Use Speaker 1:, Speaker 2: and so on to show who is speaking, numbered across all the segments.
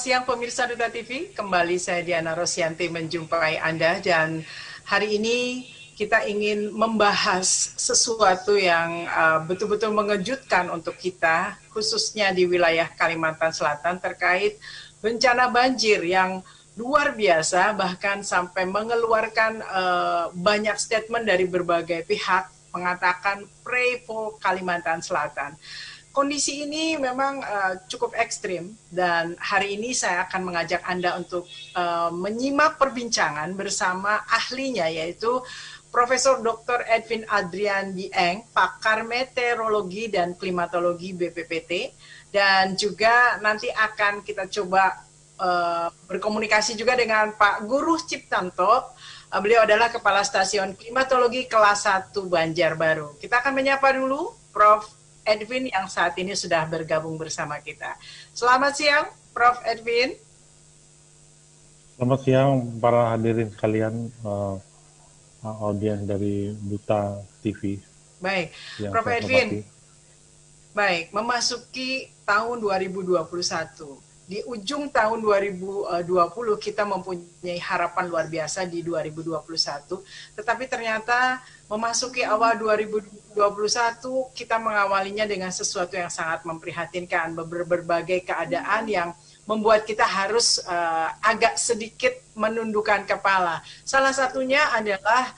Speaker 1: siang pemirsa Duta TV, kembali saya Diana Rosianti menjumpai Anda dan hari ini kita ingin membahas sesuatu yang betul-betul mengejutkan untuk kita, khususnya di wilayah Kalimantan Selatan terkait bencana banjir yang luar biasa, bahkan sampai mengeluarkan banyak statement dari berbagai pihak mengatakan pray for Kalimantan Selatan. Kondisi ini memang cukup ekstrim dan hari ini saya akan mengajak Anda untuk menyimak perbincangan bersama ahlinya yaitu Profesor Dr. Edwin Adrian Dieng, pakar meteorologi dan klimatologi BPPT, dan juga nanti akan kita coba berkomunikasi juga dengan Pak Guru Ciptanto. Beliau adalah Kepala Stasiun Klimatologi Kelas 1 Banjarbaru. Kita akan menyapa dulu Prof. Edwin yang saat ini sudah bergabung bersama kita. Selamat siang, Prof. Edwin.
Speaker 2: Selamat siang para hadirin sekalian, audiens dari Duta TV.
Speaker 1: Baik, Prof. Edwin. Baik, memasuki tahun 2021. Di ujung tahun 2020 kita mempunyai harapan luar biasa di 2021, tetapi ternyata memasuki awal 2021 kita mengawalinya dengan sesuatu yang sangat memprihatinkan, berbagai keadaan yang membuat kita harus agak sedikit menundukkan kepala. Salah satunya adalah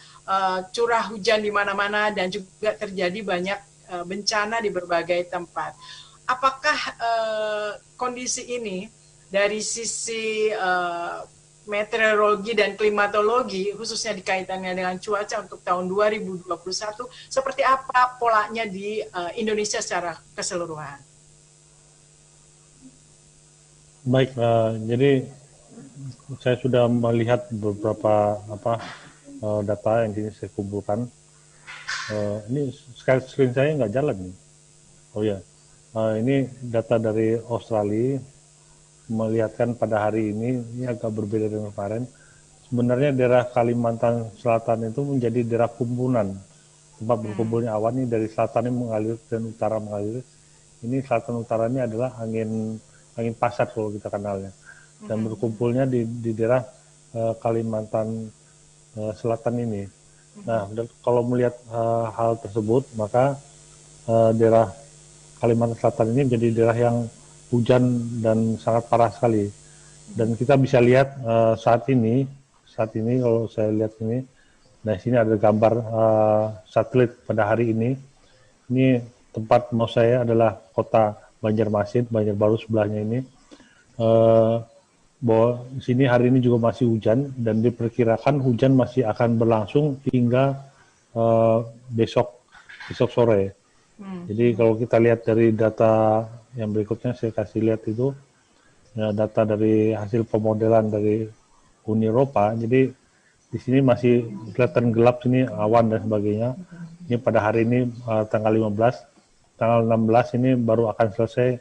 Speaker 1: curah hujan di mana-mana dan juga terjadi banyak bencana di berbagai tempat. Apakah kondisi ini dari sisi meteorologi dan klimatologi, khususnya dikaitannya dengan cuaca untuk tahun 2021, seperti apa polanya di Indonesia secara keseluruhan?
Speaker 2: Baik, jadi saya sudah melihat beberapa data yang ini saya kumpulkan. Ini screen saya nggak jalan nih. Oh ya. Ini data dari Australia melihatkan pada hari ini agak berbeda dengan kemarin. Sebenarnya daerah Kalimantan Selatan itu menjadi daerah kumpulan, tempat berkumpulnya awan ini dari selatan ini mengalir dan utara mengalir. Ini selatan utara ini adalah angin pasat kalau kita kenalnya, dan berkumpulnya di daerah Kalimantan Selatan ini. Nah, kalau melihat hal tersebut, maka daerah Kalimantan Selatan ini menjadi daerah yang hujan dan sangat parah sekali. Dan kita bisa lihat saat ini kalau saya lihat ini, nah sini ada gambar satelit pada hari ini. Ini tempat mau saya adalah kota Banjarmasin, Banjarbaru sebelahnya ini. Bahwa di sini hari ini juga masih hujan dan diperkirakan hujan masih akan berlangsung hingga besok sore. Jadi kalau kita lihat dari data yang berikutnya saya kasih lihat itu ya, data dari hasil pemodelan dari Uni Eropa. Jadi di sini masih kelihatan gelap sini awan dan sebagainya. Ini pada hari ini tanggal 15, tanggal 16 ini baru akan selesai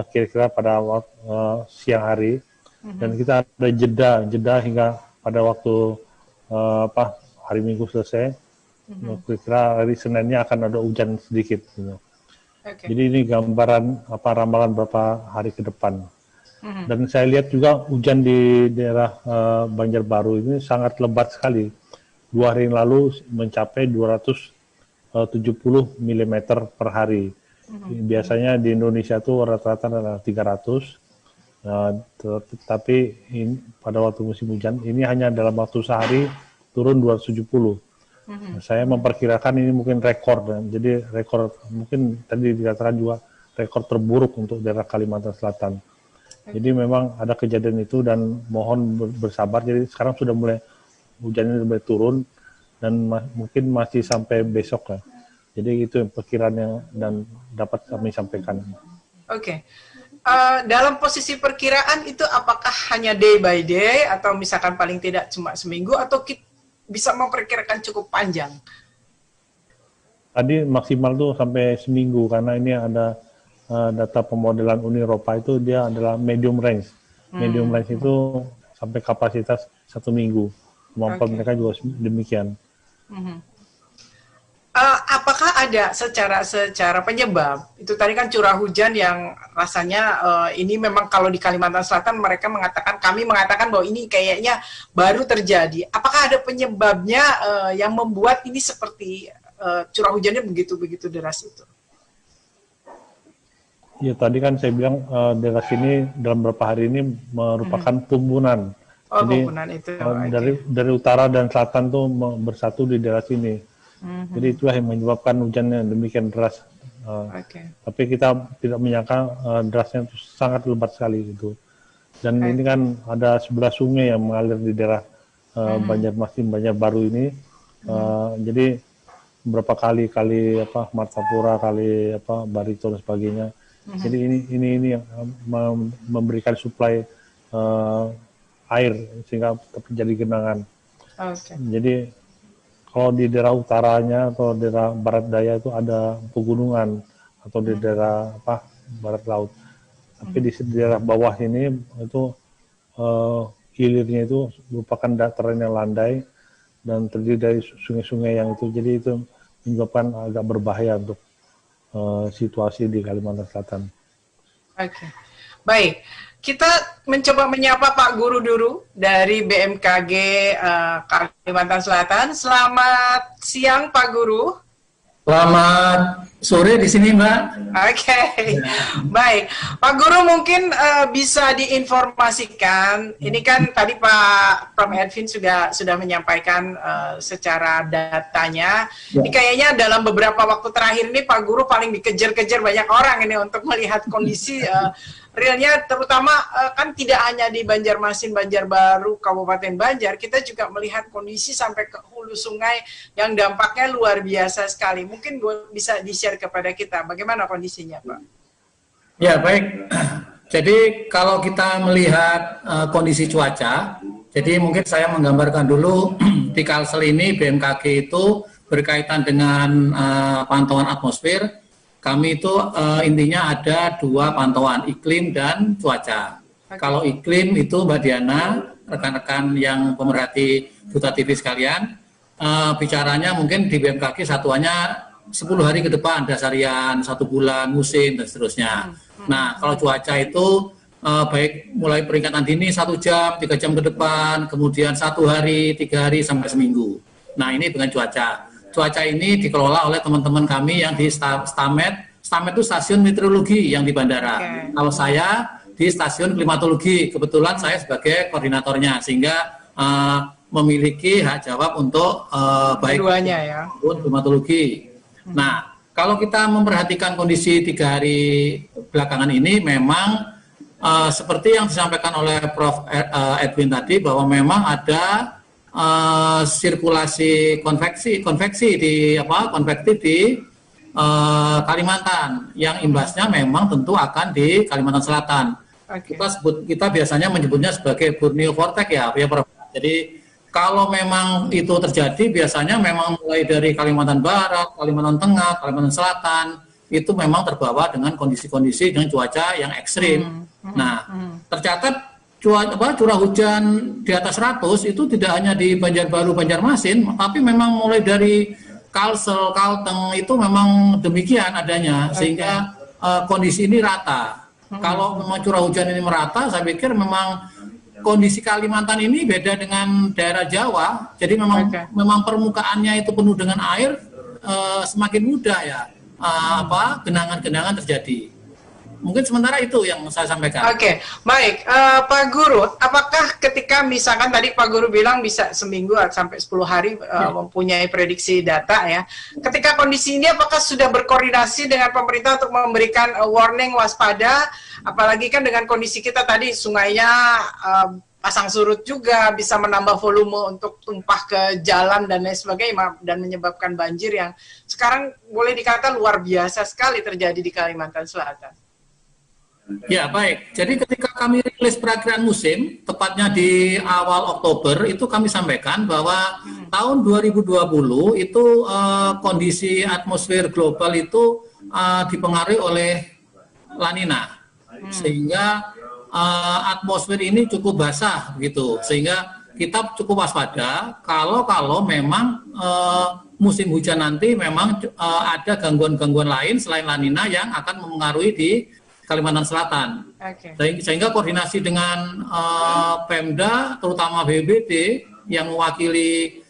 Speaker 2: kira-kira pada siang hari. Dan kita ada jeda hingga pada waktu hari Minggu selesai. Kira-kira hari Seninnya akan ada hujan sedikit. Gitu. Okay. Jadi ini gambaran ramalan beberapa hari ke depan. Dan saya lihat juga hujan di daerah Banjarbaru ini sangat lebat sekali. 2 hari yang lalu mencapai 270 mm per hari. Biasanya di Indonesia itu rata-rata adalah 300. Tapi pada waktu musim hujan ini hanya dalam waktu sehari turun 270. Saya memperkirakan ini mungkin rekor, dan jadi rekor mungkin tadi dikatakan juga rekor terburuk untuk daerah Kalimantan Selatan. Jadi memang ada kejadian itu dan mohon bersabar. Jadi sekarang sudah mulai hujan ini mulai turun dan mungkin masih sampai besok lah. Jadi itu yang perkiraannya dan dapat kami sampaikan.
Speaker 1: Oke. Dalam posisi perkiraan itu apakah hanya day by day atau misalkan paling tidak cuma seminggu atau bisa memperkirakan cukup panjang?
Speaker 2: Tadi maksimal tuh sampai seminggu karena ini ada data pemodelan Uni Eropa itu dia adalah medium range. Medium range itu sampai kapasitas 1 minggu. Kemampuan mereka juga demikian.
Speaker 1: Apakah ada secara penyebab? Itu tadi kan curah hujan yang rasanya ini memang kalau di Kalimantan Selatan kami mengatakan bahwa ini kayaknya baru terjadi. Apakah ada penyebabnya yang membuat ini seperti curah hujannya begitu deras itu?
Speaker 2: Ya tadi kan saya bilang deras ini dalam beberapa hari ini merupakan tumbunan.
Speaker 1: Oh,
Speaker 2: jadi
Speaker 1: tumbunan itu.
Speaker 2: dari utara dan selatan tuh bersatu di daerah sini. Jadi itulah yang menyebabkan hujannya demikian deras. Tapi kita tidak menyangka derasnya itu sangat lebat sekali itu. Dan ini kan ada 11 sungai yang mengalir di daerah Banjarmasin, Banjarbaru ini. Jadi beberapa kali Martapura, kali Barito dan sebagainya. Jadi ini yang memberikan suplai air sehingga terjadi genangan. Jadi kalau di daerah utaranya atau daerah barat daya itu ada pegunungan atau di daerah barat laut. Tapi di daerah bawah ini itu hilirnya itu merupakan dataran yang landai dan terdiri dari sungai-sungai yang itu. Jadi itu menyebabkan agak berbahaya untuk situasi di Kalimantan Selatan.
Speaker 1: Baik. Kita mencoba menyapa Pak Guru Duru dari BMKG Kalimantan Selatan. Selamat siang Pak Guru.
Speaker 3: Selamat sore di sini Mbak.
Speaker 1: Baik. Pak Guru mungkin bisa diinformasikan. Ini kan tadi Pak Prof. Edwin sudah menyampaikan secara datanya. Ini kayaknya dalam beberapa waktu terakhir ini Pak Guru paling dikejar-kejar banyak orang ini untuk melihat kondisi realnya, terutama kan tidak hanya di Banjarmasin, Banjarbaru, Kabupaten Banjar, kita juga melihat kondisi sampai ke hulu sungai yang dampaknya luar biasa sekali. Mungkin bisa di-share kepada kita, bagaimana kondisinya, Pak?
Speaker 3: Ya, baik. Jadi kalau kita melihat kondisi cuaca, jadi mungkin saya menggambarkan dulu di Kalsel ini BMKG itu berkaitan dengan pantauan atmosfer. Kami itu intinya ada 2 pantauan, iklim dan cuaca. Kalau iklim itu Mbak Diana, rekan-rekan yang pemerhati Duta TV sekalian, bicaranya mungkin di BMKG satuannya 10 hari ke depan, dasarian, 1 bulan, musim, dan seterusnya. Nah, kalau cuaca itu baik mulai peringatan dini 1 jam, 3 jam ke depan, kemudian 1 hari, 3 hari, sampai seminggu. Nah, ini dengan cuaca. Cuaca ini dikelola oleh teman-teman kami yang di STAMED. STAMED itu stasiun meteorologi yang di bandara. Kalau saya di stasiun klimatologi, kebetulan saya sebagai koordinatornya, sehingga memiliki hak jawab untuk baik klimatologi. Nah, kalau kita memperhatikan kondisi 3 hari belakangan ini, memang seperti yang disampaikan oleh Prof. Edwin tadi, bahwa memang ada sirkulasi konvektif di Kalimantan yang imbasnya memang tentu akan di Kalimantan Selatan. Kita biasanya menyebutnya sebagai Borneo Vortex ya Prof. Jadi kalau memang itu terjadi biasanya memang mulai dari Kalimantan Barat, Kalimantan Tengah, Kalimantan Selatan itu memang terbawa dengan kondisi-kondisi dengan cuaca yang ekstrim. Nah, tercatat curah hujan di atas 100 itu tidak hanya di Banjarbaru, Banjarmasin, tapi memang mulai dari Kalsel, Kalteng itu memang demikian adanya, sehingga kondisi ini rata. Kalau memang curah hujan ini merata, saya pikir memang kondisi Kalimantan ini beda dengan daerah Jawa. Jadi memang permukaannya itu penuh dengan air, semakin mudah ya genangan-genangan terjadi. Mungkin sementara itu yang saya sampaikan.
Speaker 1: Baik. Pak Guru, apakah ketika misalkan tadi Pak Guru bilang bisa seminggu sampai 10 hari mempunyai prediksi data ya. Ketika kondisi ini apakah sudah berkoordinasi dengan pemerintah untuk memberikan warning waspada, apalagi kan dengan kondisi kita tadi sungainya pasang surut juga bisa menambah volume untuk tumpah ke jalan dan lain sebagainya dan menyebabkan banjir yang sekarang boleh dikata luar biasa sekali terjadi di Kalimantan Selatan.
Speaker 3: Ya, baik. Jadi ketika kami rilis perakiraan musim, tepatnya di awal Oktober, itu kami sampaikan bahwa tahun 2020 itu kondisi atmosfer global itu dipengaruhi oleh La Nina. Sehingga atmosfer ini cukup basah gitu. Sehingga kita cukup waspada kalau memang musim hujan nanti memang ada gangguan-gangguan lain selain La Nina yang akan mempengaruhi di Kalimantan Selatan. Sehingga koordinasi dengan Pemda, terutama BPBD yang mewakili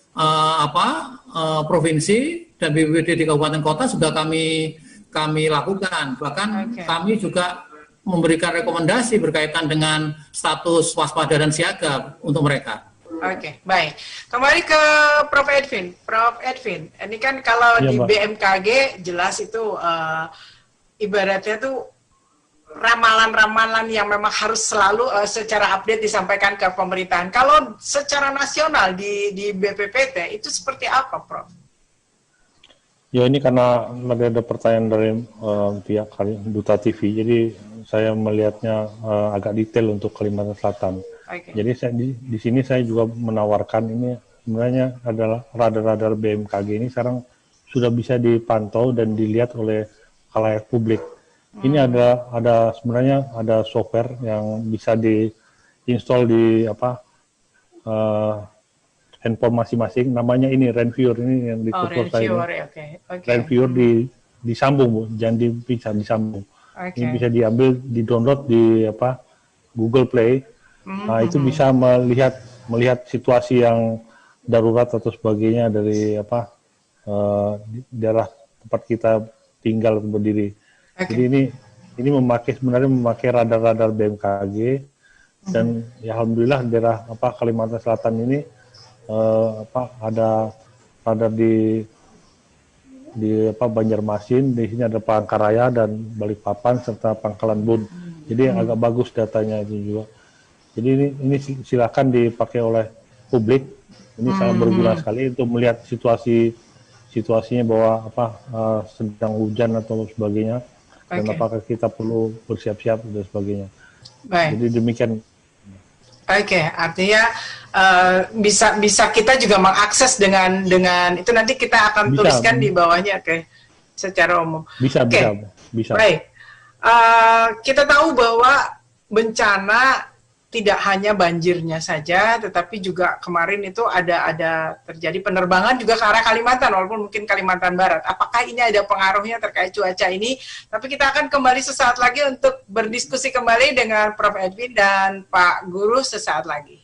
Speaker 3: provinsi dan BPBD di kabupaten kota sudah kami lakukan. Bahkan kami juga memberikan rekomendasi berkaitan dengan status waspada dan siaga untuk mereka.
Speaker 1: Oke, baik. Kembali ke Prof. Edwin. Prof. Edwin, ini kan kalau di BMKG jelas itu ibaratnya tuh ramalan-ramalan yang memang harus selalu secara update disampaikan ke pemerintahan. Kalau secara nasional di BPPT itu seperti apa, Prof?
Speaker 2: Ya ini karena ada pertanyaan dari pihak Duta TV, jadi saya melihatnya agak detail untuk Kalimantan Selatan. Jadi di sini saya juga menawarkan ini sebenarnya adalah radar-radar BMKG ini sekarang sudah bisa dipantau dan dilihat oleh khalayak publik. Ini ada sebenarnya ada software yang bisa diinstal di handphone masing-masing. Namanya ini Rainviewer, ini yang di tutor saya. Rainviewer disambung, Bu, jangan dipisah, disambung. Ini bisa diambil, di-download di Google Play. Nah, itu bisa melihat situasi yang darurat atau sebagainya dari daerah tempat kita tinggal berdiri. Jadi ini sebenarnya memakai radar-radar BMKG dan ya alhamdulillah daerah Kalimantan Selatan ini ada radar di Banjarmasin, di sini ada Palangkaraya dan Balikpapan serta Pangkalan Bun. Jadi agak bagus datanya itu juga. Jadi ini silakan dipakai oleh publik. Ini sangat berguna sekali untuk melihat situasinya bahwa sedang hujan atau sebagainya, dan apakah kita perlu bersiap-siap dan sebagainya.
Speaker 1: Baik.
Speaker 2: Jadi demikian.
Speaker 1: Artinya bisa kita juga mengakses dengan itu nanti kita akan tuliskan di bawahnya, secara umum.
Speaker 2: Bisa.
Speaker 1: Baik. Kita tahu bahwa bencana tidak hanya banjirnya saja, tetapi juga kemarin itu ada terjadi penerbangan juga ke arah Kalimantan, walaupun mungkin Kalimantan Barat. Apakah ini ada pengaruhnya terkait cuaca ini? Tapi kita akan kembali sesaat lagi untuk berdiskusi kembali dengan Prof. Edwin dan Pak Guru sesaat lagi.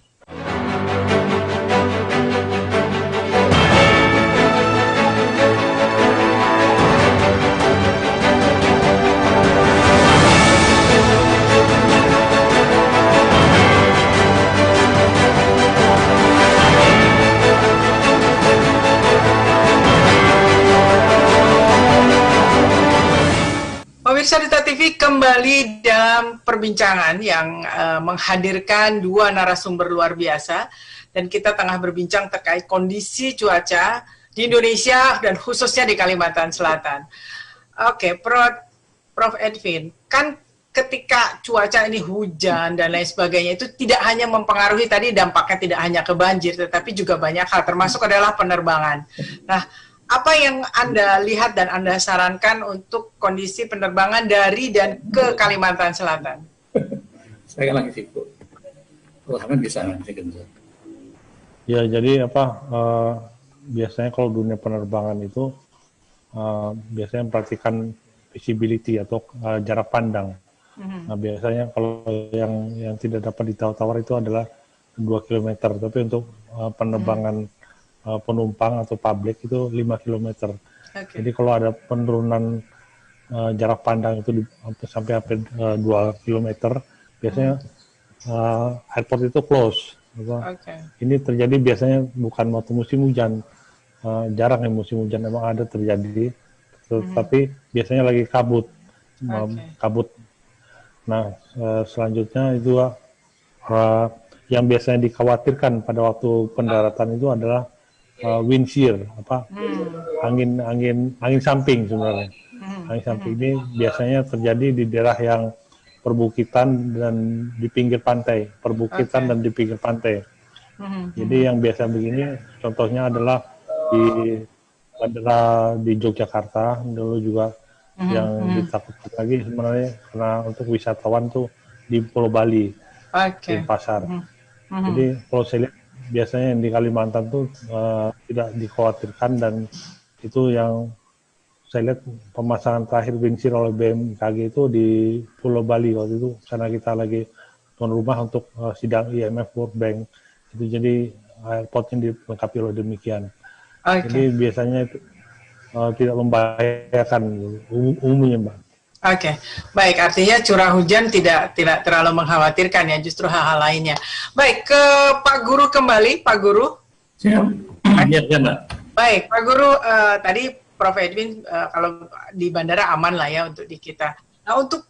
Speaker 1: Pemirsa Duta TV kembali dalam perbincangan yang menghadirkan dua narasumber luar biasa, dan kita tengah berbincang terkait kondisi cuaca di Indonesia dan khususnya di Kalimantan Selatan. Oke, Prof. Edwin, kan ketika cuaca ini hujan dan lain sebagainya itu tidak hanya mempengaruhi tadi dampaknya tidak hanya ke banjir, tetapi juga banyak hal, termasuk adalah penerbangan. Nah, apa yang Anda lihat dan Anda sarankan untuk kondisi penerbangan dari dan ke Kalimantan Selatan?
Speaker 3: Saya lagi sibuk. Bisa nanti.
Speaker 2: Ya, jadi biasanya kalau dunia penerbangan itu biasanya memperhatikan visibility atau jarak pandang. Nah, biasanya kalau yang tidak dapat ditawar itu adalah 2 km, tapi untuk penerbangan penumpang atau publik itu 5 km. Jadi kalau ada penurunan jarak pandang itu sampai 2 km, biasanya airport itu close. Ini terjadi biasanya bukan waktu musim hujan, jarang yang musim hujan memang ada terjadi, tetapi biasanya lagi kabut. Nah, selanjutnya itu yang biasanya dikhawatirkan pada waktu pendaratan itu adalah wind shear, angin samping sebenarnya. Angin samping ini biasanya terjadi di daerah yang perbukitan dan di pinggir pantai, dan di pinggir pantai. Jadi yang biasa begini, contohnya adalah di bandara di Yogyakarta dulu juga, yang ditakutkan lagi sebenarnya karena untuk wisatawan tuh di Pulau Bali, di pasar. Jadi kalau saya lihat biasanya yang di Kalimantan tuh tidak dikhawatirkan, dan itu yang saya lihat pemasangan terakhir Windshield oleh BMKG itu di Pulau Bali waktu itu, karena kita lagi tuan rumah untuk sidang IMF World Bank itu, jadi airportnya dilengkapi oleh demikian. Jadi biasanya itu tidak membahayakan umumnya, Mbak.
Speaker 1: Oke, baik. Artinya curah hujan tidak terlalu mengkhawatirkan ya, justru hal-hal lainnya. Baik, ke Pak Guru kembali, Pak Guru.
Speaker 3: Siap. Ya, Mbak.
Speaker 1: Baik, Pak Guru, tadi Prof. Edwin kalau di bandara aman lah ya untuk di kita. Nah, untuk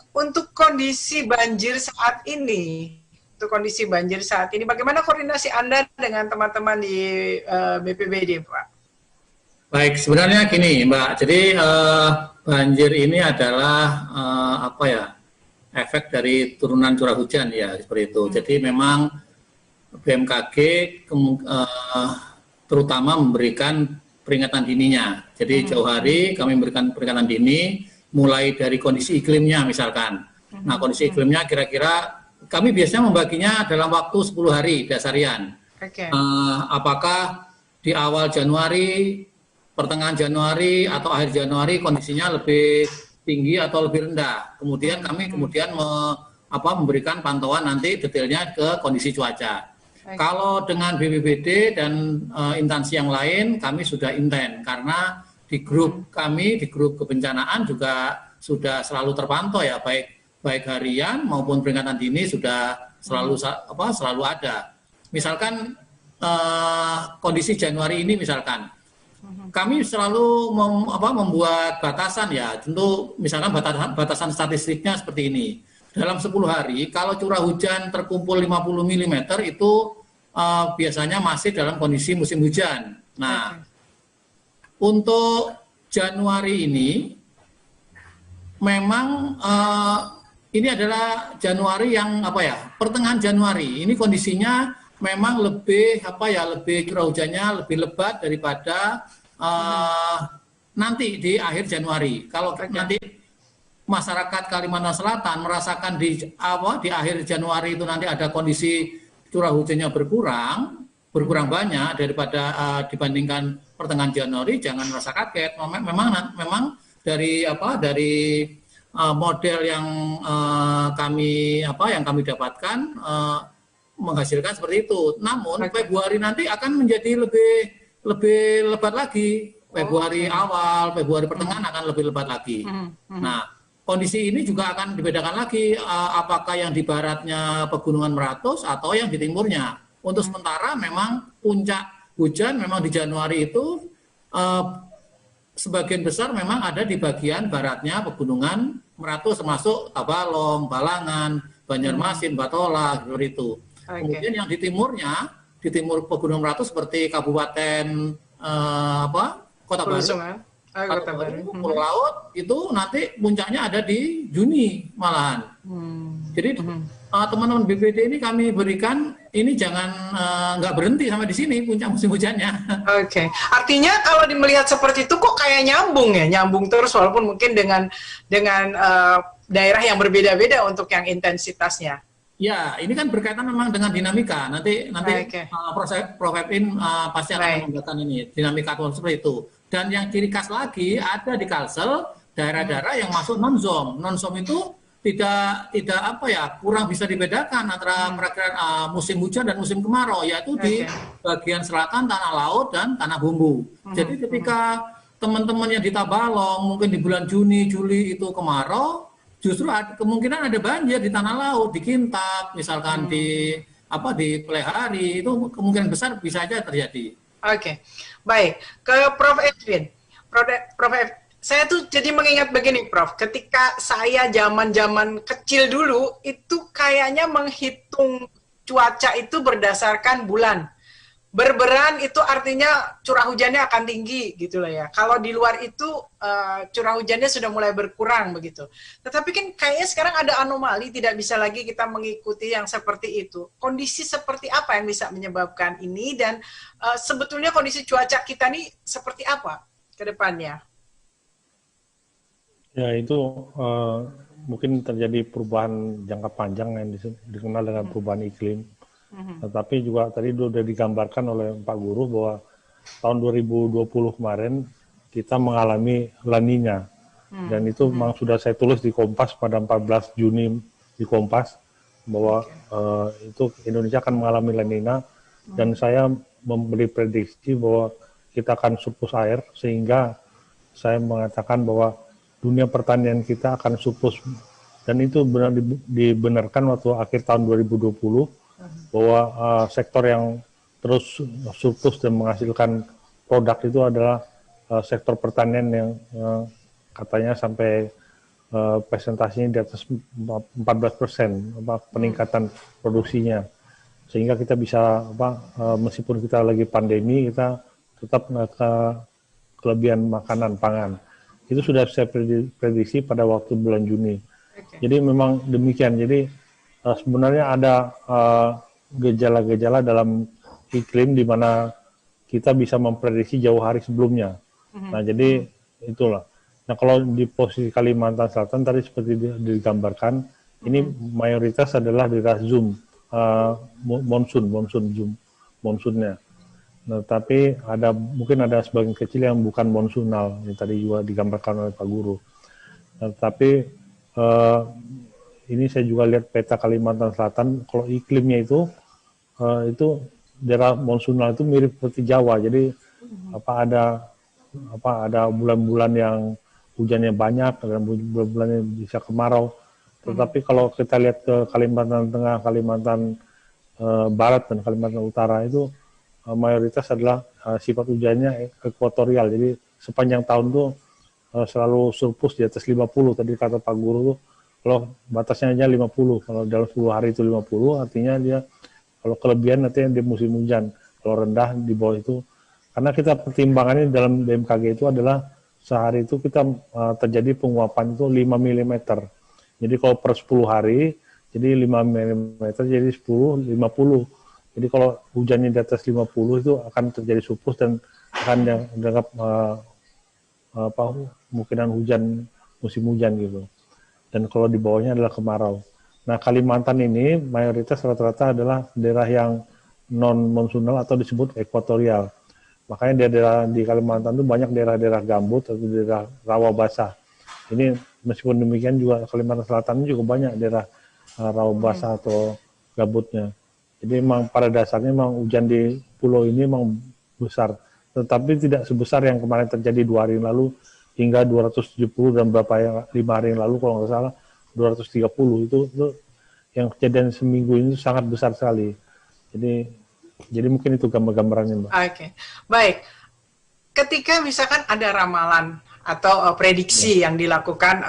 Speaker 1: kondisi banjir saat ini, bagaimana koordinasi Anda dengan teman-teman di BPBD, Pak?
Speaker 3: Baik, sebenarnya gini, Mbak. Jadi banjir ini adalah efek dari turunan curah hujan ya, seperti itu. Jadi memang BMKG terutama memberikan peringatan dininya. Jadi jauh hari kami memberikan peringatan dini, mulai dari kondisi iklimnya misalkan. Nah, kondisi iklimnya kira-kira kami biasanya membaginya dalam waktu 10 hari dasarian. Apakah di awal Januari, pertengahan Januari atau akhir Januari kondisinya lebih tinggi atau lebih rendah. Kemudian kami memberikan pantauan nanti detailnya ke kondisi cuaca. Kalau dengan BPBD dan instansi yang lain kami sudah intent, karena di grup kami, di grup kebencanaan juga sudah selalu terpantau ya, baik harian maupun peringatan dini sudah selalu ada. Misalkan kondisi Januari ini misalkan, kami selalu membuat batasan ya, tentu misalkan batasan statistiknya seperti ini. Dalam 10 hari, kalau curah hujan terkumpul 50 mm itu biasanya masih dalam kondisi musim hujan. Nah, untuk Januari ini, memang ini adalah Januari yang pertengahan Januari. Ini kondisinya memang lebih curah hujannya lebih lebat daripada nanti di akhir Januari. Kalau nanti masyarakat Kalimantan Selatan merasakan di akhir Januari itu nanti ada kondisi curah hujannya berkurang banyak daripada dibandingkan pertengahan Januari, jangan merasa kaget. Memang dari model yang kami dapatkan menghasilkan seperti itu. Namun Februari nanti akan menjadi lebih lebat lagi. Februari awal, Februari pertengahan akan lebih lebat lagi. Nah, kondisi ini juga akan dibedakan lagi apakah yang di baratnya Pegunungan Meratus atau yang di timurnya. Untuk sementara memang puncak hujan memang di Januari itu sebagian besar memang ada di bagian baratnya Pegunungan Meratus, termasuk Tabalong, Balangan, Banjarmasin, Batola, seperti itu. Kemudian yang di timurnya, di timur Pegunungan Meratus seperti Kabupaten Kota Baru, Pulau Laut, itu nanti puncaknya ada di Juni malahan. Jadi teman-teman BPD ini kami berikan, ini jangan nggak berhenti sampai di sini puncak musim hujannya.
Speaker 1: Artinya kalau melihat seperti itu kok kayak nyambung terus, walaupun mungkin dengan daerah yang berbeda-beda untuk yang intensitasnya.
Speaker 3: Ya, ini kan berkaitan memang dengan dinamika. Nanti Prof. Edwin pasti akan mengatakan ini dinamika seperti itu. Dan yang ciri khas lagi ada di Kalsel, daerah-daerah yang masuk non-zone. Non-zone itu tidak kurang bisa dibedakan antara musim hujan dan musim kemarau, yaitu di bagian selatan tanah laut dan tanah bumbu. Jadi ketika teman-teman yang di Tabalong mungkin di bulan Juni, Juli itu kemarau, justru kemungkinan ada banjir di tanah laut, di Kintab, misalkan di Plehari, itu kemungkinan besar bisa saja terjadi.
Speaker 1: Baik. Ke Prof. Edwin. Saya tuh jadi mengingat begini, Prof. Ketika saya zaman kecil dulu, itu kayaknya menghitung cuaca itu berdasarkan bulan. Berberan itu artinya curah hujannya akan tinggi gitu lah ya. Kalau di luar itu curah hujannya sudah mulai berkurang begitu. Tetapi kan kayaknya sekarang ada anomali, tidak bisa lagi kita mengikuti yang seperti itu. Kondisi seperti apa yang bisa menyebabkan ini, dan sebetulnya kondisi cuaca kita nih seperti apa ke depannya?
Speaker 2: Ya, itu mungkin terjadi perubahan jangka panjang yang dikenal dengan perubahan iklim. Tetapi juga tadi sudah digambarkan oleh Pak Guru bahwa tahun 2020 kemarin kita mengalami La Nina. Dan itu memang sudah saya tulis di Kompas pada 14 Juni di Kompas bahwa itu Indonesia akan mengalami La Nina, dan saya memberi prediksi bahwa kita akan surplus air, sehingga saya mengatakan bahwa dunia pertanian kita akan surplus, dan itu benar dibenarkan waktu akhir tahun 2020 bahwa sektor yang terus surplus dan menghasilkan produk itu adalah sektor pertanian yang katanya sampai presentasinya di atas 14% peningkatan produksinya, sehingga kita bisa meskipun kita lagi pandemi kita tetap kelebihan makanan pangan. Itu sudah saya prediksi pada waktu bulan Juni. Jadi memang demikian. Jadi sebenarnya ada gejala-gejala dalam iklim di mana kita bisa memprediksi jauh hari sebelumnya. Nah, jadi itulah. Nah, kalau di posisi Kalimantan Selatan tadi seperti digambarkan, ini mayoritas adalah daerah monsunnya. Nah, tapi mungkin ada sebagian kecil yang bukan monsunal, yang tadi juga digambarkan oleh Pak Guru. Nah, tapi ini saya juga lihat peta Kalimantan Selatan, kalau iklimnya itu daerah monsunal itu mirip seperti Jawa. Jadi ada bulan-bulan yang hujannya banyak dan bulan-bulan yang bisa kemarau. Tetapi kalau kita lihat ke Kalimantan Tengah, Kalimantan Barat dan Kalimantan Utara itu mayoritas adalah sifat hujannya ekuatorial. Jadi sepanjang tahun tuh selalu surplus di atas 50. Tadi kata Pak Guru tuh kalau batasnya aja 50. Kalau dalam 10 hari itu 50, artinya dia kalau kelebihan nanti dia musim hujan. Kalau rendah di bawah itu. Karena kita pertimbangannya dalam BMKG itu adalah sehari itu kita terjadi penguapan itu 5 mm. Jadi kalau per 10 hari, jadi 5 mm, jadi 10, 50. Jadi kalau hujannya di atas 50 itu akan terjadi surplus dan akan dianggap kemungkinan hujan, musim hujan gitu. Dan kalau di bawahnya adalah kemarau. Nah, Kalimantan ini mayoritas rata-rata adalah daerah yang non-monsunal atau disebut ekuatorial. Makanya daerah di Kalimantan itu banyak daerah-daerah gambut atau daerah rawa basah. Ini meskipun demikian juga Kalimantan Selatan juga banyak daerah rawa basah atau gambutnya. Jadi memang pada dasarnya memang hujan di pulau ini memang besar. Tetapi tidak sebesar yang kemarin terjadi 2 hari yang lalu hingga 270 dan 5 hari yang lalu kalau nggak salah 230. Itu yang kejadian seminggu ini sangat besar sekali. Jadi mungkin itu gambar-gambarannya, Mbak.
Speaker 1: Oke, baik. Ketika misalkan ada ramalan atau prediksi yang dilakukan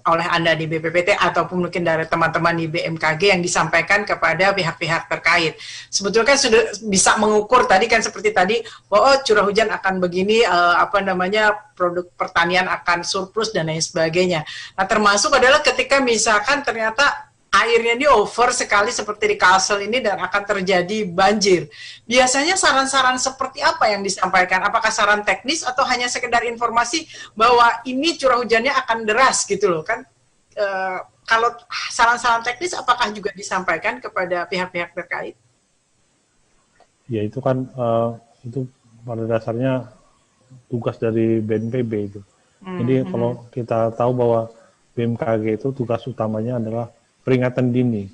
Speaker 1: oleh Anda di BPPT ataupun mungkin dari teman-teman di BMKG yang disampaikan kepada pihak-pihak terkait, sebetulnya kan sudah bisa mengukur tadi kan seperti tadi bahwa curah hujan akan begini, produk pertanian akan surplus dan lain sebagainya. Nah, termasuk adalah ketika misalkan ternyata airnya ini over sekali seperti di Kalsel ini dan akan terjadi banjir. Biasanya saran-saran seperti apa yang disampaikan? Apakah saran teknis atau hanya sekedar informasi bahwa ini curah hujannya akan deras gitu loh kan? Kalau saran-saran teknis apakah juga disampaikan kepada pihak-pihak terkait?
Speaker 2: Ya itu kan itu pada dasarnya tugas dari BNPB itu. Jadi kalau kita tahu bahwa BMKG itu tugas utamanya adalah peringatan dini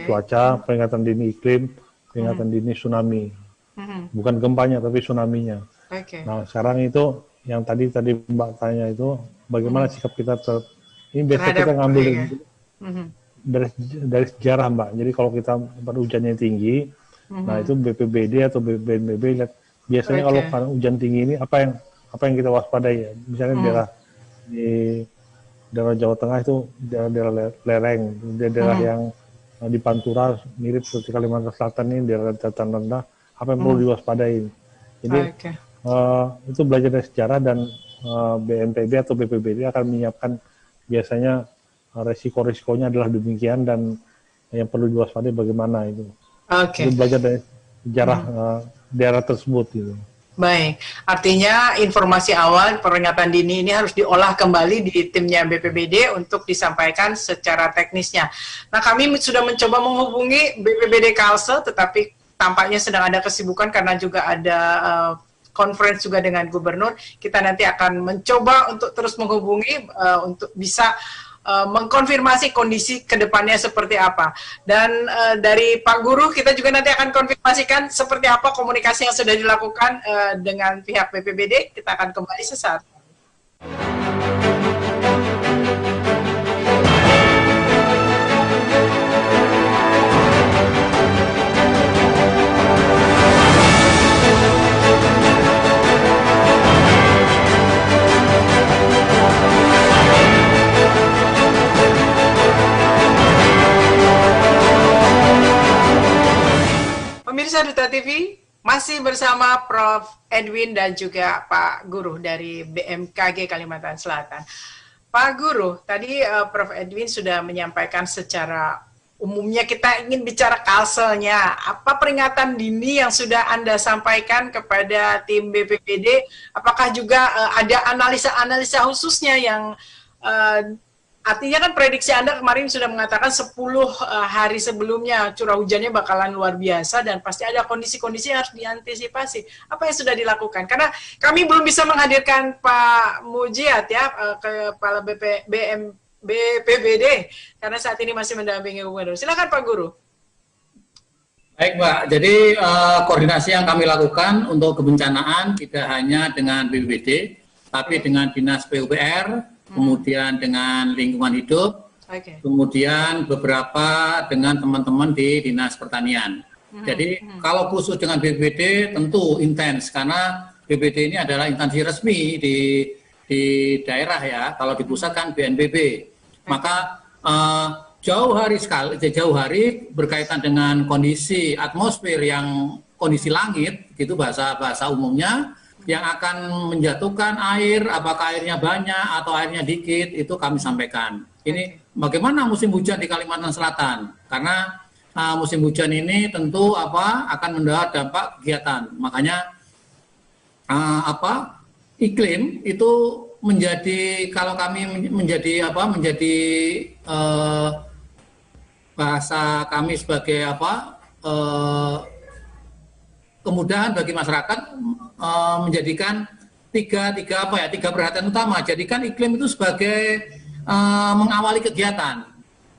Speaker 2: cuaca, peringatan dini iklim, peringatan dini tsunami. Bukan gempanya tapi tsunami-nya. Nah, sekarang itu yang tadi Mbak tanya itu bagaimana sikap kita ini biasa kita ngambil dari sejarah, Mbak. Jadi kalau kita hujannya tinggi, nah itu BPBD atau BNPB lihat biasanya kalau hujan tinggi ini apa yang kita waspadai, misalnya daerah Jawa Tengah itu daerah lereng, daerah yang di Pantura mirip seperti Kalimantan Selatan ini daerah dataran rendah, apa yang perlu diwaspadai. Jadi itu belajar dari sejarah dan BNPB atau BPBD akan menyiapkan biasanya resiko-resikonya adalah demikian dan yang perlu diwaspadai bagaimana itu. Itu belajar dari sejarah daerah tersebut gitu.
Speaker 1: Baik, artinya informasi awal peringatan dini ini harus diolah kembali di timnya BPBD untuk disampaikan secara teknisnya. Nah, kami sudah mencoba menghubungi BPBD Kalsel, tetapi tampaknya sedang ada kesibukan karena juga ada conference juga dengan gubernur. Kita nanti akan mencoba untuk terus menghubungi untuk bisa mengkonfirmasi kondisi kedepannya seperti apa. Dan dari Pak Guru, kita juga nanti akan konfirmasikan seperti apa komunikasi yang sudah dilakukan dengan pihak BPBD. Kita akan kembali sesaat. Pemirsa Duta TV, masih bersama Prof. Edwin dan juga Pak Guru dari BMKG Kalimantan Selatan. Pak Guru, tadi Prof. Edwin sudah menyampaikan secara umumnya kita ingin bicara Kalselnya. Apa peringatan dini yang sudah Anda sampaikan kepada tim BPBD? Apakah juga ada analisa-analisa khususnya yang artinya kan prediksi Anda kemarin sudah mengatakan 10 hari sebelumnya curah hujannya bakalan luar biasa dan pasti ada kondisi-kondisi yang harus diantisipasi. Apa yang sudah dilakukan? Karena kami belum bisa menghadirkan Pak Mujiat ya, Kepala BPBD, karena saat ini masih mendampingi Gubernur. Silakan Pak Guru.
Speaker 3: Baik Mbak, jadi koordinasi yang kami lakukan untuk kebencanaan tidak hanya dengan BPBD, tapi dengan Dinas PUPR, kemudian dengan lingkungan hidup, kemudian beberapa dengan teman-teman di Dinas Pertanian. Jadi kalau khusus dengan BPBD tentu intens, karena BPBD ini adalah instansi resmi di daerah ya, kalau di pusat kan BNPB. Maka jauh hari berkaitan dengan kondisi atmosfer yang kondisi langit, gitu bahasa umumnya, yang akan menjatuhkan air, apakah airnya banyak atau airnya dikit, itu kami sampaikan. Ini bagaimana musim hujan di Kalimantan Selatan? Karena musim hujan ini tentu akan mendapat dampak kegiatan. Makanya iklim itu menjadi, kalau kami menjadi bahasa kami sebagai kemudahan bagi masyarakat menjadikan tiga perhatian utama. Jadikan iklim itu sebagai mengawali kegiatan.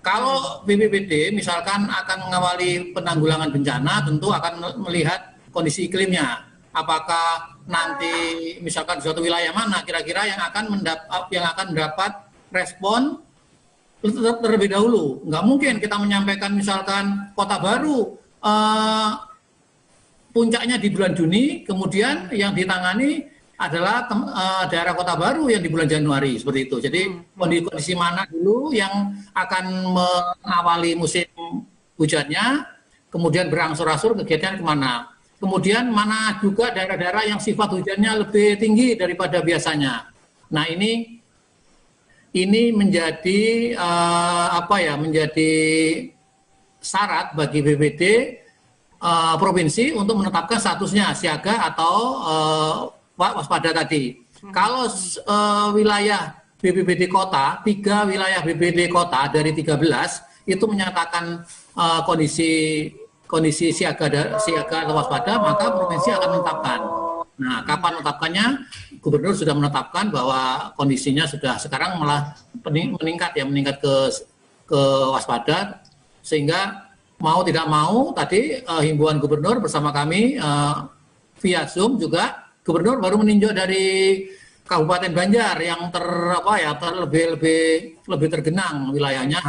Speaker 3: Kalau BPBD misalkan akan mengawali penanggulangan bencana, tentu akan melihat kondisi iklimnya. Apakah nanti misalkan di suatu wilayah mana kira-kira yang akan mendapat respon terlebih dahulu. Nggak mungkin kita menyampaikan misalkan Kota Baru puncaknya di bulan Juni, kemudian yang ditangani adalah daerah Kota Baru yang di bulan Januari, seperti itu. Jadi kondisi mana dulu yang akan mengawali musim hujannya, kemudian berangsur-angsur kegiatan kemana. Kemudian mana juga daerah-daerah yang sifat hujannya lebih tinggi daripada biasanya. Nah ini menjadi menjadi syarat bagi BPBD provinsi untuk menetapkan statusnya siaga atau waspada tadi. Kalau wilayah BPBD kota, 3 wilayah BPBD kota dari 13 itu menyatakan kondisi siaga atau waspada, maka provinsi akan menetapkan. Nah, kapan menetapkannya? Gubernur sudah menetapkan bahwa kondisinya sudah sekarang malah meningkat ke waspada, sehingga mau tidak mau tadi himbauan gubernur bersama kami via Zoom juga, gubernur baru meninjau dari Kabupaten Banjar yang lebih tergenang wilayahnya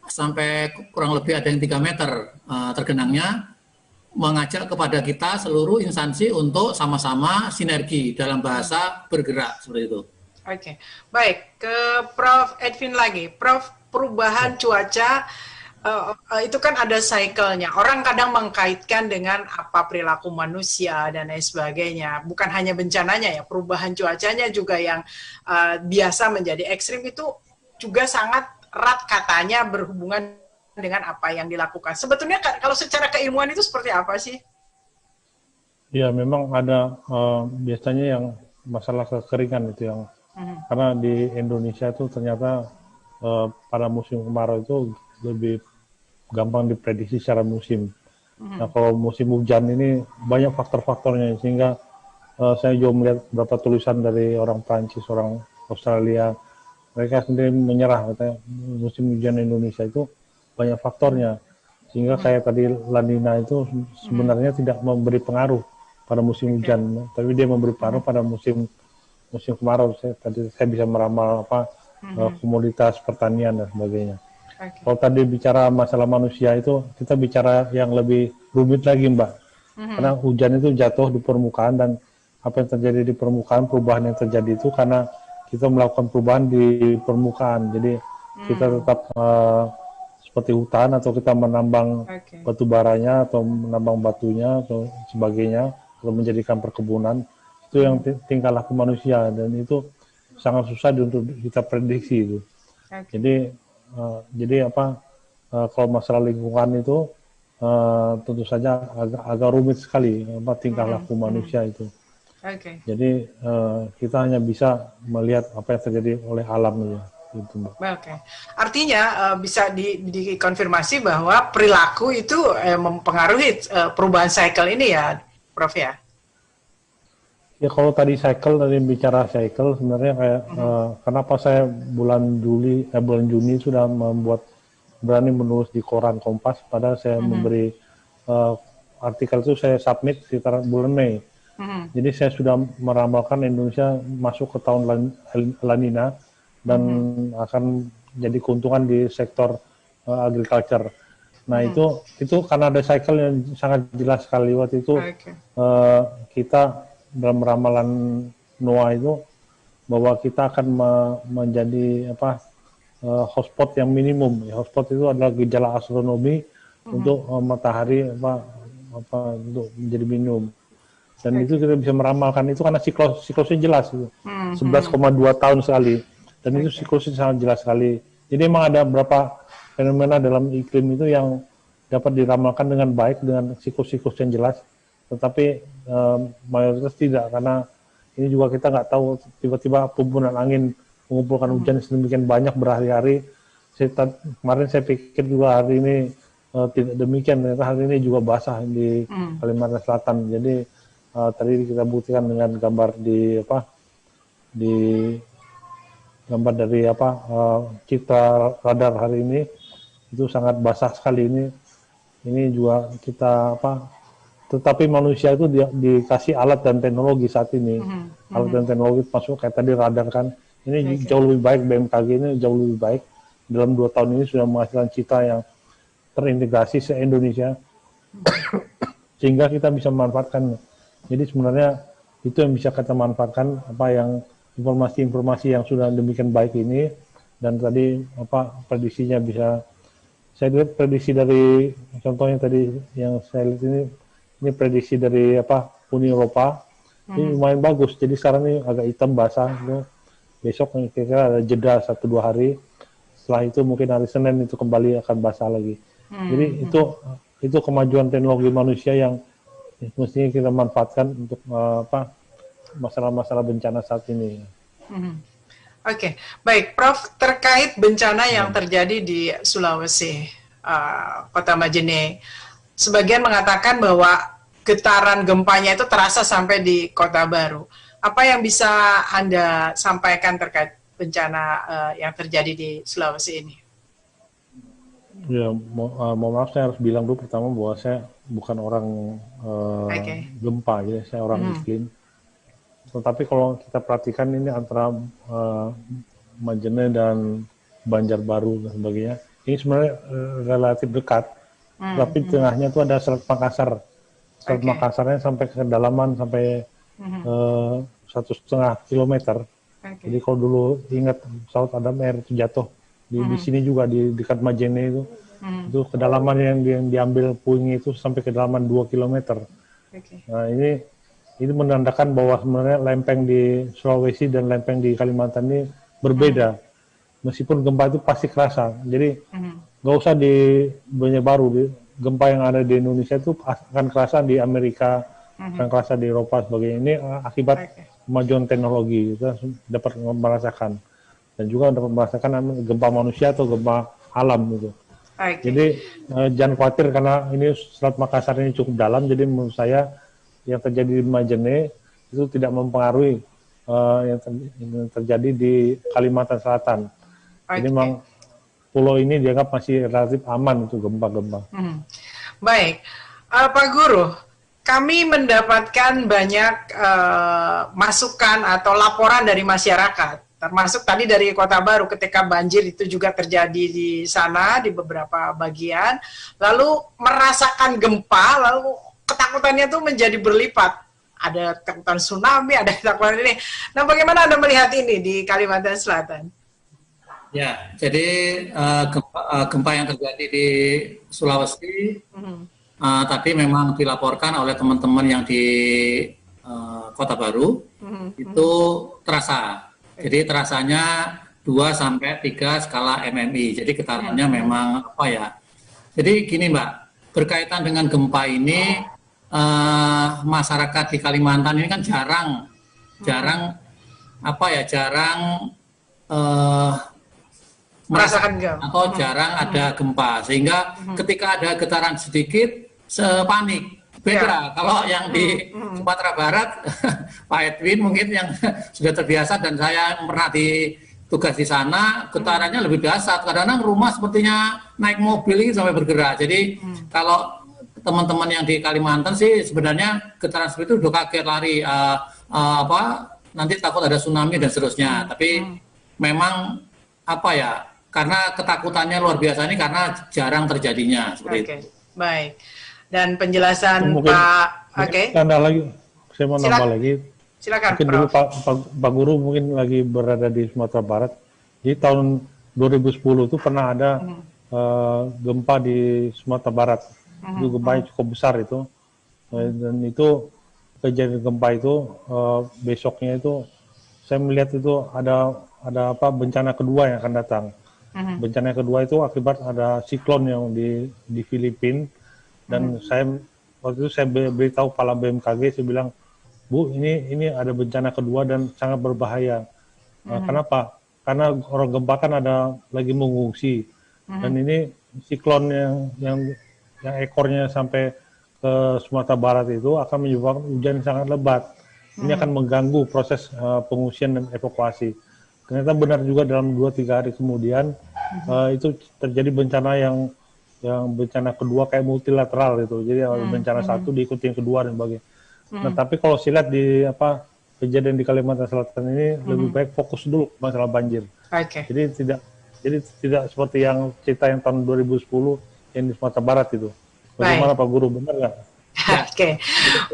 Speaker 3: sampai kurang lebih ada yang 3 meter tergenangnya, mengajak kepada kita seluruh instansi untuk sama-sama sinergi dalam bahasa bergerak seperti itu.
Speaker 1: Oke, baik, ke Prof. Edwin lagi. Prof, perubahan cuaca itu kan ada cycle-nya. Orang kadang mengkaitkan dengan apa perilaku manusia dan lain sebagainya. Bukan hanya bencananya ya, perubahan cuacanya juga yang biasa menjadi ekstrim itu juga sangat erat katanya berhubungan dengan apa yang dilakukan. Sebetulnya kalau secara keilmuan itu seperti apa sih?
Speaker 2: Ya, memang ada biasanya yang masalah kekeringan itu yang karena di Indonesia itu ternyata pada musim kemarau itu lebih gampang diprediksi secara musim. Nah, kalau musim hujan ini banyak faktor-faktornya sehingga saya juga melihat beberapa tulisan dari orang Prancis, orang Australia, mereka sendiri menyerah katanya musim hujan Indonesia itu banyak faktornya sehingga kayak tadi La Nina itu sebenarnya tidak memberi pengaruh pada musim hujan, tapi dia memberi pengaruh pada musim kemarau. Saya bisa meramal komoditas pertanian dan sebagainya. Kalau tadi bicara masalah manusia itu kita bicara yang lebih rumit lagi, Mbak, karena hujan itu jatuh di permukaan dan apa yang terjadi di permukaan, perubahan yang terjadi itu karena kita melakukan perubahan di permukaan. Jadi kita tetap seperti hutan atau kita menambang batu baranya atau menambang batunya atau sebagainya atau menjadikan perkebunan, itu yang tingkah laku manusia dan itu sangat susah untuk kita prediksi itu. Jadi kalau masalah lingkungan itu tentu saja agak rumit sekali tingkah laku manusia itu. Jadi kita hanya bisa melihat apa yang terjadi oleh alam itu.
Speaker 1: Artinya bisa dikonfirmasi bahwa perilaku itu mempengaruhi perubahan cycle ini ya, Prof ya?
Speaker 2: Ya kalau tadi bicara cycle sebenarnya kayak kenapa saya bulan Juni sudah berani menulis di koran Kompas, padahal saya memberi artikel itu saya submit sekitar bulan Mei. Jadi saya sudah meramalkan Indonesia masuk ke tahun La Nina dan akan jadi keuntungan di sektor agriculture. Nah itu karena ada cycle yang sangat jelas sekali waktu itu. Kita dalam ramalan NOAA itu bahwa kita akan menjadi hotspot yang minimum. Hotspot itu adalah gejala astronomi untuk matahari untuk menjadi minimum. Dan itu kita bisa meramalkan itu karena siklusnya jelas itu. 11,2 tahun sekali. Dan itu siklusnya sangat jelas sekali. Jadi memang ada beberapa fenomena dalam iklim itu yang dapat diramalkan dengan baik dengan siklus-siklus yang jelas. Tetapi mayoritas tidak, karena ini juga kita nggak tahu tiba-tiba hembusan angin mengumpulkan hujan sedemikian banyak berhari-hari. Kemarin saya pikir juga hari ini tidak demikian, ternyata hari ini juga basah di Kalimantan Selatan. Jadi tadi kita buktikan dengan gambar gambar dari citra radar hari ini itu sangat basah sekali ini juga kita tetapi manusia itu dikasih alat dan teknologi saat ini. Alat dan teknologi masuk kayak tadi radar kan. Ini jauh lebih baik, BMKG ini jauh lebih baik. Dalam 2 tahun ini sudah menghasilkan citra yang terintegrasi se-Indonesia. Sehingga kita bisa memanfaatkan. Jadi sebenarnya itu yang bisa kita manfaatkan, yang informasi-informasi yang sudah demikian baik ini. Dan tadi prediksinya bisa, saya lihat prediksi dari, contohnya tadi yang saya lihat ini prediksi dari Uni Eropa, ini lumayan bagus. Jadi sekarang ini agak hitam basah, besok kira-kira ada jeda 1-2 hari. Setelah itu mungkin hari Senin itu kembali akan basah lagi. Jadi itu kemajuan teknologi manusia yang mestinya kita manfaatkan untuk masalah-masalah bencana saat ini.
Speaker 1: Oke, baik, Prof. Terkait bencana yang terjadi di Sulawesi, Kota Majene, sebagian mengatakan bahwa getaran gempanya itu terasa sampai di Kota Baru. Apa yang bisa Anda sampaikan terkait bencana yang terjadi di Sulawesi ini?
Speaker 2: Ya, mohon maaf, saya harus bilang dulu pertama bahwa saya bukan orang gempa, ya, saya orang iklim. Tetapi kalau kita perhatikan ini antara Majene dan Banjarbaru dan sebagainya, ini sebenarnya relatif dekat. Tapi di tengahnya itu ada Selat Makassar. Selat Makassarnya sampai ke kedalaman sampai 1,5 kilometer. Jadi kalau dulu ingat pesawat Adam Air itu jatuh di sini juga di dekat Majene itu kedalaman yang diambil puingnya itu sampai kedalaman 2 kilometer. Nah ini menandakan bahwa sebenarnya lempeng di Sulawesi dan lempeng di Kalimantan ini berbeda. Meskipun gempa itu pasti kerasa. Jadi nggak usah di Banjarbaru, gempa yang ada di Indonesia itu akan kerasa di Amerika yang kerasa di Eropa sebagai ini akibat kemajuan teknologi, kita dapat merasakan dan juga dapat merasakan gempa manusia atau gempa alam gitu. Jadi jangan khawatir karena ini Selat Makassar ini cukup dalam, jadi menurut saya yang terjadi di Majene itu tidak mempengaruhi yang terjadi di Kalimantan Selatan. Jadi memang pulau ini dianggap masih relatif aman untuk gempa-gempa.
Speaker 1: Baik, Pak Guru, kami mendapatkan banyak masukan atau laporan dari masyarakat, termasuk tadi dari Kota Baru ketika banjir itu juga terjadi di sana di beberapa bagian, lalu merasakan gempa, lalu ketakutannya itu menjadi berlipat. Ada ketakutan tsunami, ada ketakutan ini. Nah, bagaimana Anda melihat ini di Kalimantan Selatan?
Speaker 3: Ya, jadi gempa yang terjadi di Sulawesi tadi memang dilaporkan oleh teman-teman yang di Kota Baru itu terasa. Jadi terasanya 2 sampai 3 skala MMI. Jadi getarannya memang apa ya? Jadi gini Mbak, berkaitan dengan gempa ini masyarakat di Kalimantan ini kan jarang
Speaker 1: merasakan gempa
Speaker 3: atau jarang ada gempa, sehingga ketika ada getaran sedikit sepanik. Beda kalau yang di Sumatera Barat, Pak Edwin mungkin yang sudah terbiasa dan saya pernah tugas di sana, getarannya lebih dahsyat. Kadang-kadang rumah sepertinya naik mobil ini sampai bergerak. Jadi kalau teman-teman yang di Kalimantan sih sebenarnya getaran seperti itu udah kaget lari, nanti takut ada tsunami dan seterusnya. Tapi memang karena ketakutannya luar biasa ini karena jarang terjadinya seperti itu.
Speaker 1: Baik. Dan penjelasan
Speaker 2: mungkin,
Speaker 1: Pak,
Speaker 2: saya mau nambah lagi.
Speaker 1: Silakan.
Speaker 2: Mungkin dulu Pak Guru mungkin lagi berada di Sumatera Barat. Jadi tahun 2010 itu pernah ada gempa di Sumatera Barat. Itu gempa yang cukup besar itu. Dan itu kejadian gempa itu besoknya itu saya melihat itu ada bencana kedua yang akan datang. Bencana kedua itu akibat ada siklon yang di Filipina, dan saya waktu itu saya beritahu kepala BMKG, saya bilang, Bu, ini ada bencana kedua dan sangat berbahaya. Kenapa? Karena orang gempa kan ada lagi mengungsi, dan ini siklon yang ekornya sampai ke Sumatera Barat itu akan menyebabkan hujan sangat lebat. Ini akan mengganggu proses pengungsian dan evakuasi. Ternyata benar juga dalam 2-3 hari kemudian itu terjadi bencana yang bencana kedua kayak multilateral itu. Jadi bencana satu diikuti yang kedua dan sebagainya. Nah, tapi kalau saya lihat di kejadian di Kalimantan Selatan ini lebih baik fokus dulu masalah banjir. Jadi tidak seperti yang cerita yang tahun 2010 yang di Sumatera Barat itu. Bagaimana Pak Guru, benar nggak?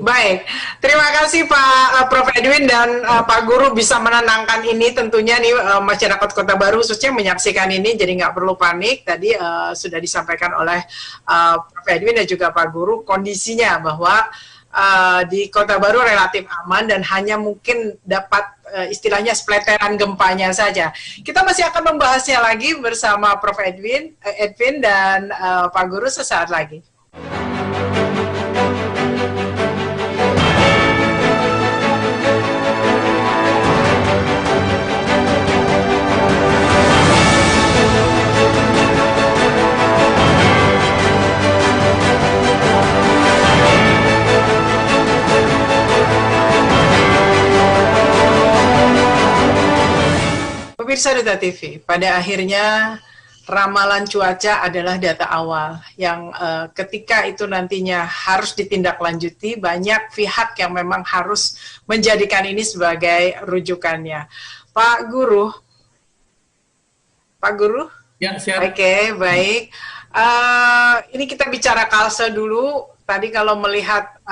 Speaker 1: Baik. Terima kasih Pak Prof Edwin dan Pak Guru bisa menenangkan ini tentunya nih masyarakat Kota Baru khususnya menyaksikan ini, jadi nggak perlu panik. Tadi sudah disampaikan oleh Prof Edwin dan juga Pak Guru kondisinya bahwa di Kota Baru relatif aman dan hanya mungkin dapat istilahnya spleteran gempanya saja. Kita masih akan membahasnya lagi bersama Prof Edwin dan Pak Guru sesaat lagi. Pemirsa Duta TV, pada akhirnya ramalan cuaca adalah data awal yang ketika itu nantinya harus ditindaklanjuti, banyak pihak yang memang harus menjadikan ini sebagai rujukannya. Pak Guru? Ya, siap. Oke, baik. Ini kita bicara Kalsel dulu. Tadi kalau melihat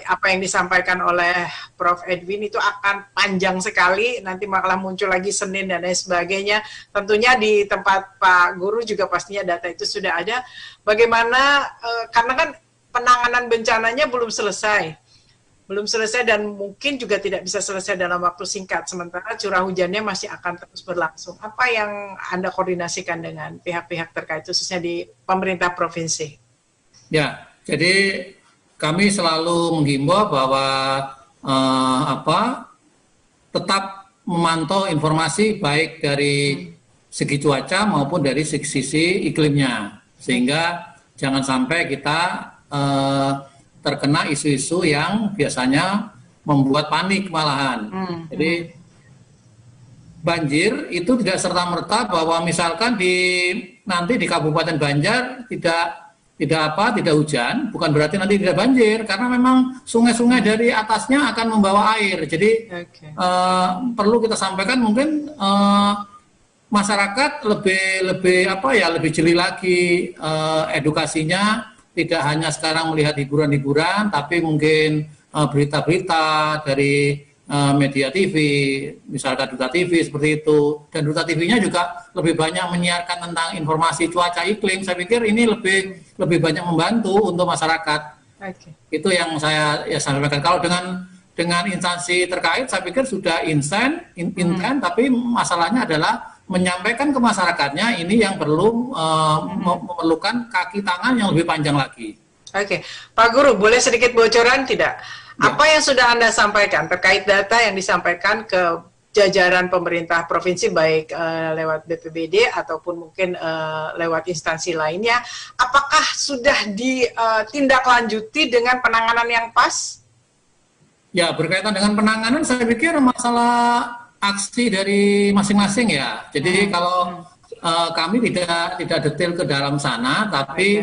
Speaker 1: apa yang disampaikan oleh Prof Edwin itu akan panjang sekali, nanti malah muncul lagi Senin dan lain sebagainya. Tentunya di tempat Pak Guru juga pastinya data itu sudah ada. Bagaimana, karena kan penanganan bencananya belum selesai dan mungkin juga tidak bisa selesai dalam waktu singkat, sementara curah hujannya masih akan terus berlangsung. Apa yang Anda koordinasikan dengan pihak-pihak terkait, khususnya di pemerintah provinsi?
Speaker 3: Ya, jadi kami selalu menghimbau bahwa tetap memantau informasi baik dari segi cuaca maupun dari sisi iklimnya, sehingga jangan sampai kita terkena isu-isu yang biasanya membuat panik malahan. Jadi banjir itu tidak serta-merta bahwa misalkan nanti di Kabupaten Banjar tidak hujan, bukan berarti nanti tidak banjir, karena memang sungai-sungai dari atasnya akan membawa air. Jadi perlu kita sampaikan mungkin masyarakat lebih jeli lagi edukasinya, tidak hanya sekarang melihat hiburan-hiburan, tapi mungkin berita-berita dari media TV, misalkan Duta TV seperti itu, dan Duta TV-nya juga lebih banyak menyiarkan tentang informasi cuaca iklim. Saya pikir ini lebih banyak membantu untuk masyarakat. Itu yang saya sampaikan. Kalau dengan instansi terkait, saya pikir sudah intent, tapi masalahnya adalah menyampaikan ke masyarakatnya ini yang perlu memerlukan kaki tangan yang lebih panjang lagi.
Speaker 1: Oke, Pak Guru, boleh sedikit bocoran tidak? Ya. Apa yang sudah Anda sampaikan terkait data yang disampaikan ke jajaran pemerintah provinsi, baik lewat BPBD ataupun mungkin lewat instansi lainnya, apakah sudah ditindaklanjuti dengan penanganan yang pas?
Speaker 3: Ya, berkaitan dengan penanganan, saya pikir masalah aksi dari masing-masing ya. Jadi kalau kami tidak detail ke dalam sana, tapi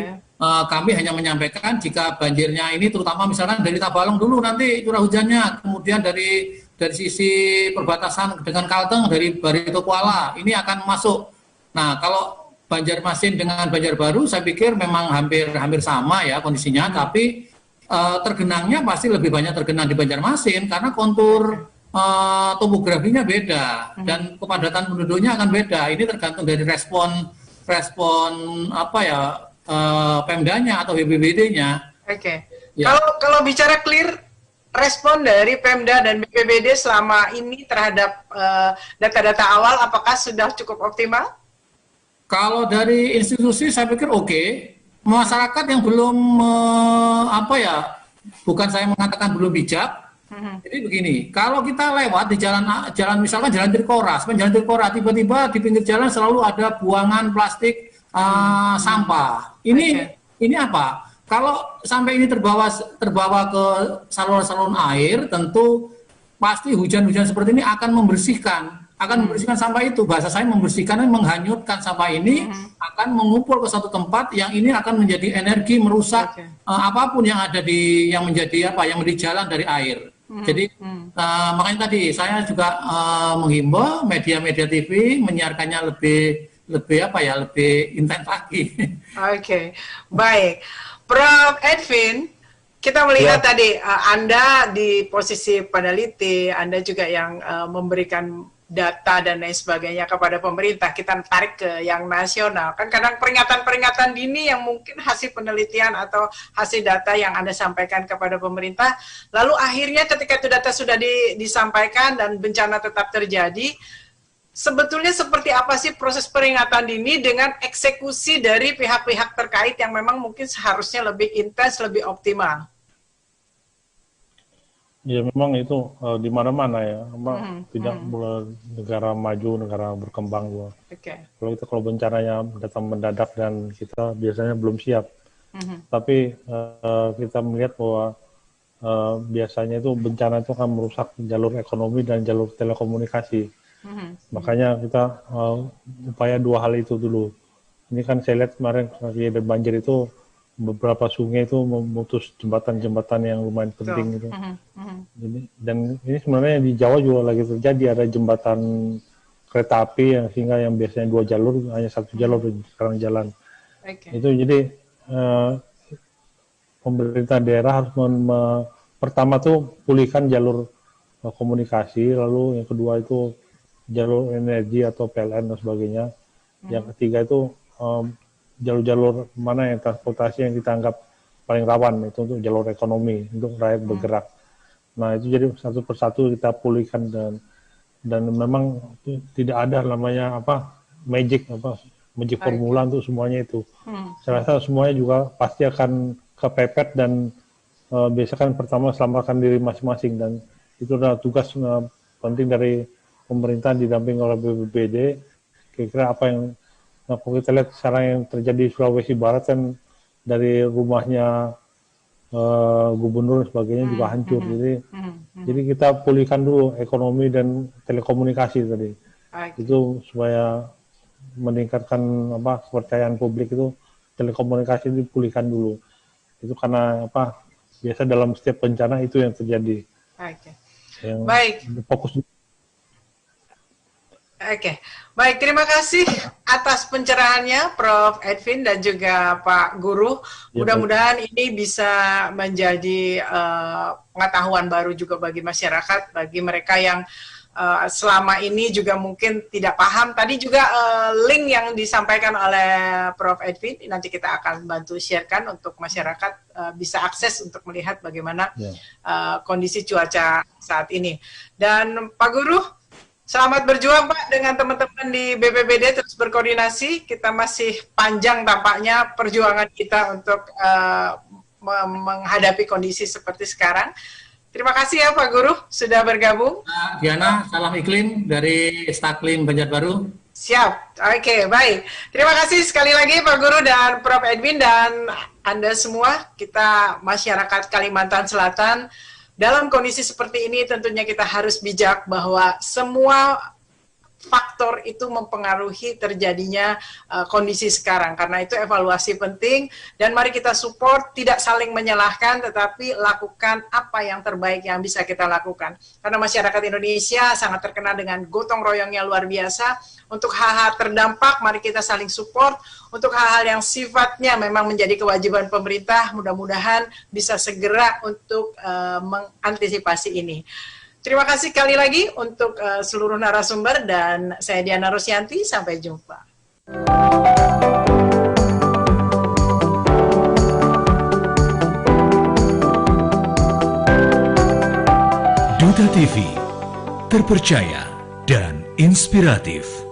Speaker 3: kami hanya menyampaikan jika banjirnya ini terutama misalkan dari Tabalong dulu nanti curah hujannya, kemudian dari sisi perbatasan dengan Kalteng dari Barito Kuala ini akan masuk. Nah, kalau Banjarmasin dengan Banjarbaru saya pikir memang hampir sama ya kondisinya, tapi tergenangnya pasti lebih banyak tergenang di Banjarmasin karena kontur topografinya beda dan kepadatan penduduknya akan beda. Ini tergantung dari respon Pemdanya atau BPBD-nya.
Speaker 1: Oke. Ya. Kalau bicara clear respon dari Pemda dan BPBD selama ini terhadap data-data awal, apakah sudah cukup optimal?
Speaker 3: Kalau dari institusi saya pikir oke. Masyarakat yang belum bukan saya mengatakan belum bijak. Jadi begini, kalau kita lewat di jalan misalkan Jalan Trikora, tiba-tiba di pinggir jalan selalu ada buangan plastik sampah. Ini apa? Kalau sampai ini terbawa ke saluran-saluran air, tentu pasti hujan-hujan seperti ini akan membersihkan sampah itu. Bahasa saya membersihkan, menghanyutkan sampah ini, akan mengumpul ke satu tempat yang ini akan menjadi energi merusak apapun yang ada yang menjadi jalan dari air. Jadi makanya tadi saya juga menghimbau media-media TV menyiarkannya lebih intens lagi.
Speaker 1: Oke, baik. Prof. Edwin, kita melihat tadi Anda di posisi peneliti, Anda juga yang memberikan data dan lain sebagainya kepada pemerintah. Kita tarik ke yang nasional. Kan kadang peringatan-peringatan dini yang mungkin hasil penelitian atau hasil data yang Anda sampaikan kepada pemerintah, lalu akhirnya ketika itu data sudah disampaikan dan bencana tetap terjadi, sebetulnya seperti apa sih proses peringatan dini dengan eksekusi dari pihak-pihak terkait yang memang mungkin seharusnya lebih intens, lebih optimal?
Speaker 2: Ya memang itu di mana-mana ya, tidak negara maju, negara berkembang juga. Kalau bencananya datang mendadak dan kita biasanya belum siap, tapi kita melihat bahwa biasanya itu bencana itu akan merusak jalur ekonomi dan jalur telekomunikasi. Makanya kita upaya dua hal itu dulu. Ini kan saya lihat kemarin ada banjir itu beberapa sungai itu memutus jembatan-jembatan yang lumayan penting gitu. Dan ini sebenarnya di Jawa juga lagi terjadi, ada jembatan kereta api yang sehingga yang biasanya 2 jalur hanya 1 jalur sekarang jalan. Itu jadi pemerintah daerah harus pertama tuh pulihkan jalur komunikasi, lalu yang kedua itu jalur energi atau PLN dan sebagainya. Yang ketiga itu jalur-jalur mana yang transportasi yang kita anggap paling rawan, itu untuk jalur ekonomi, untuk rakyat bergerak. Nah itu jadi satu persatu kita pulihkan dan memang tidak ada namanya magic formula untuk semuanya itu. Saya rasa semuanya juga pasti akan kepepet dan biasa kan pertama selamatkan diri masing-masing, dan itu adalah tugas penting dari pemerintah didampingi oleh BPBD. Kira-kira apa yang kalau kita lihat sekarang yang terjadi di Sulawesi Barat kan, dari rumahnya gubernur dan sebagainya juga hancur. Jadi kita pulihkan dulu ekonomi dan telekomunikasi tadi. Itu supaya meningkatkan kepercayaan publik, itu telekomunikasi dipulihkan dulu. Itu karena biasa dalam setiap bencana itu yang terjadi. Yang
Speaker 1: baik.
Speaker 2: Fokus.
Speaker 1: Baik, terima kasih atas pencerahannya Prof. Edwin dan juga Pak Guru. Mudah-mudahan ini bisa menjadi pengetahuan baru juga bagi masyarakat, bagi mereka yang selama ini juga mungkin tidak paham. Tadi juga link yang disampaikan oleh Prof. Edwin, nanti kita akan bantu sharekan untuk masyarakat bisa akses untuk melihat bagaimana kondisi cuaca saat ini. Dan Pak Guru, selamat berjuang Pak dengan teman-teman di BPBD, terus berkoordinasi. Kita masih panjang tampaknya perjuangan kita untuk menghadapi kondisi seperti sekarang. Terima kasih ya Pak Guru sudah bergabung.
Speaker 3: Diana, salam iklim dari Staklim Banjarbaru.
Speaker 1: Siap, baik. Terima kasih sekali lagi Pak Guru dan Prof. Edwin dan Anda semua. Kita masyarakat Kalimantan Selatan, dalam kondisi seperti ini tentunya kita harus bijak bahwa semua faktor itu mempengaruhi terjadinya kondisi sekarang. Karena itu evaluasi penting, dan mari kita support, tidak saling menyalahkan, tetapi lakukan apa yang terbaik yang bisa kita lakukan. Karena masyarakat Indonesia sangat terkenal dengan gotong royongnya luar biasa. Untuk hal-hal terdampak, mari kita saling support. Untuk hal-hal yang sifatnya memang menjadi kewajiban pemerintah, mudah-mudahan bisa segera untuk mengantisipasi ini. Terima kasih sekali lagi untuk seluruh narasumber, dan saya Diana Rosianti, sampai jumpa.
Speaker 4: Duta TV, terpercaya dan inspiratif.